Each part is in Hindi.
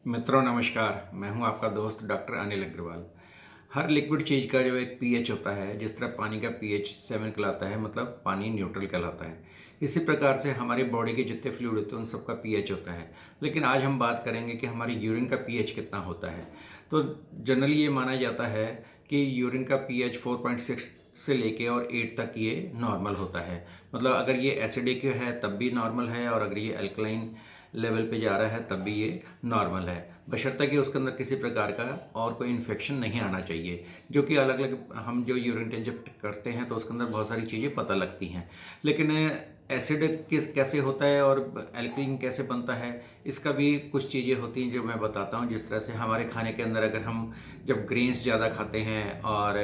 मित्रों नमस्कार। मैं हूं आपका दोस्त डॉक्टर अनिल अग्रवाल। हर लिक्विड चीज़ का जो एक पीएच होता है, जिस तरह पानी का पीएच 7 कहलाता है, मतलब पानी न्यूट्रल कहलाता है। इसी प्रकार से हमारी बॉडी के जितने फ्लूइड होते हैं उन सब का पीएच होता है। लेकिन आज हम बात करेंगे कि हमारी यूरिन का पीएच कितना होता है। तो जनरली ये माना जाता है कि यूरिन का पीएच 4.6 से लेके और 8 तक ये नॉर्मल होता है। मतलब अगर ये एसिडिक है तब भी नॉर्मल है, और अगर ये अल्कलाइन लेवल पे जा रहा है तब भी ये नॉर्मल है, बशर्ते कि उसके अंदर किसी प्रकार का और कोई इन्फेक्शन नहीं आना चाहिए। जो कि अलग अलग हम जो यूरिन इंजेक्ट करते हैं तो उसके अंदर बहुत सारी चीज़ें पता लगती हैं। लेकिन एसिड कैसे होता है और एल्कलीन कैसे बनता है, इसका भी कुछ चीज़ें होती हैं जो मैं बताता हूँ। जिस तरह से हमारे खाने के अंदर अगर हम जब ग्रेन्स ज़्यादा खाते हैं और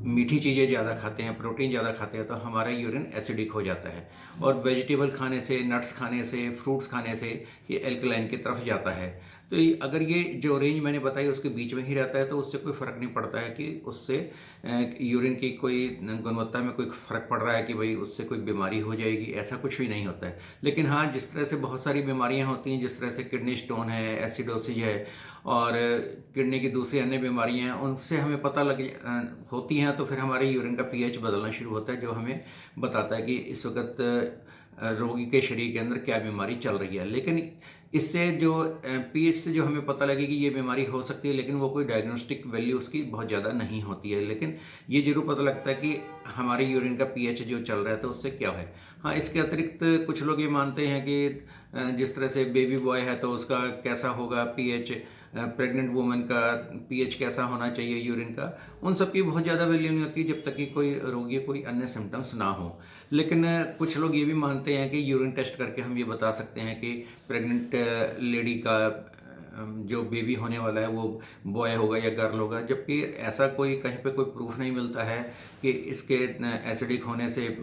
मीठी चीज़ें ज़्यादा खाते हैं, प्रोटीन ज़्यादा खाते हैं, तो हमारा यूरिन एसिडिक हो जाता है। और वेजिटेबल खाने से, नट्स खाने से, फ्रूट्स खाने से ये एल्कलाइन की तरफ जाता है। तो अगर ये जो रेंज मैंने बताई उसके बीच में ही रहता है तो उससे कोई फ़र्क नहीं पड़ता है कि उससे यूरिन की कोई गुणवत्ता में कोई फ़र्क पड़ रहा है कि भाई उससे कोई बीमारी हो जाएगी, ऐसा कुछ भी नहीं होता है। लेकिन हाँ, जिस तरह से बहुत सारी बीमारियाँ होती हैं, जिस तरह से किडनी स्टोन है, एसिडोसिस है और किडनी की दूसरी अन्य बीमारियाँ हैं, उनसे हमें पता होती हैं, तो फिर हमारे यूरिन का पीएच बदलना शुरू होता है, जो हमें बताता है कि इस वक्त रोगी के शरीर के अंदर क्या बीमारी चल रही है। लेकिन इससे जो पीएच से जो हमें पता लगे कि ये बीमारी हो सकती है, लेकिन वो कोई डायग्नोस्टिक वैल्यू उसकी बहुत ज़्यादा नहीं होती है। लेकिन ये ज़रूर पता लगता है कि हमारे यूरिन का पीएच जो चल रहा है तो उससे क्या है। हाँ, इसके अतिरिक्त कुछ लोग ये मानते हैं कि जिस तरह से बेबी बॉय है तो उसका कैसा होगा पीएच, प्रेग्नेंट वुमन का पीएच कैसा होना चाहिए यूरिन का, उन सब की बहुत ज़्यादा वैल्यू नहीं होती जब तक कि कोई रोगी कोई अन्य सिम्टम्स ना हो। लेकिन कुछ लोग ये भी मानते हैं कि यूरिन टेस्ट करके हम ये बता सकते हैं कि प्रेग्नेंट लेडी का जो बेबी होने वाला है वो बॉय होगा या गर्ल होगा, जबकि ऐसा कोई कहीं पे कोई प्रूफ नहीं मिलता है कि इसके एसिडिक होने से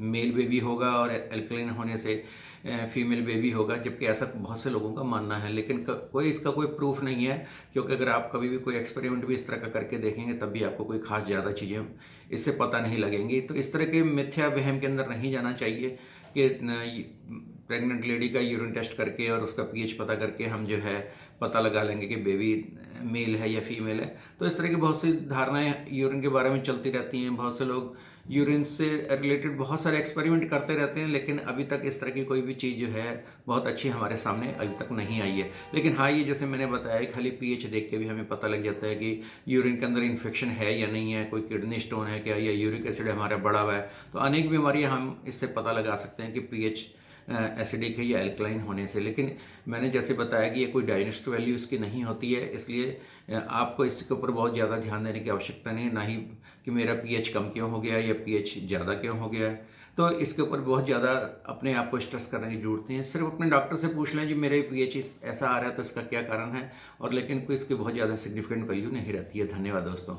मेल बेबी होगा और एल्कलाइन होने से फीमेल बेबी होगा, जबकि ऐसा बहुत से लोगों का मानना है। लेकिन कोई इसका कोई प्रूफ नहीं है, क्योंकि अगर आप कभी भी कोई एक्सपेरिमेंट भी इस तरह का करके देखेंगे तब भी आपको कोई खास ज़्यादा चीज़ें इससे पता नहीं लगेंगी। तो इस तरह के मिथ्या वहम के अंदर नहीं जाना चाहिए कि प्रेग्नेंट लेडी का यूरिन टेस्ट करके और उसका पीएच पता करके हम जो है पता लगा लेंगे कि बेबी मेल है या फीमेल है। तो इस तरह की बहुत सी धारणाएं यूरिन के बारे में चलती रहती हैं। बहुत से लोग यूरिन से रिलेटेड बहुत सारे एक्सपेरिमेंट करते रहते हैं, लेकिन अभी तक इस तरह की कोई भी चीज़ जो है बहुत अच्छी हमारे सामने अभी तक नहीं आई है। लेकिन हाँ, ये जैसे मैंने बताया, खाली पीएच देख के भी हमें पता लग जाता है कि यूरिन के अंदर इन्फेक्शन है या नहीं है, कोई किडनी स्टोन है क्या, या यूरिक एसिड हमारा बढ़ा हुआ है। तो अनेक बीमारियां हम इससे पता लगा सकते हैं कि पीएच एसिडिक है या एल्कलाइन होने से। लेकिन मैंने जैसे बताया कि ये कोई डायग्नोस्टिक वैल्यू इसकी नहीं होती है, इसलिए आपको इसके ऊपर बहुत ज़्यादा ध्यान देने की आवश्यकता नहीं है, ना ही कि मेरा पीएच कम क्यों हो गया या पीएच ज़्यादा क्यों हो गया है। तो इसके ऊपर बहुत ज़्यादा अपने आप को स्ट्रेस करने की जरूरत नहीं है। सिर्फ अपने डॉक्टर से पूछ लें जी मेरे पीएच ऐसा आ रहा है तो इसका क्या कारण है, और लेकिन कोई इसकी बहुत ज़्यादा सिग्निफिकेंट वैल्यू नहीं रहती है। धन्यवाद दोस्तों।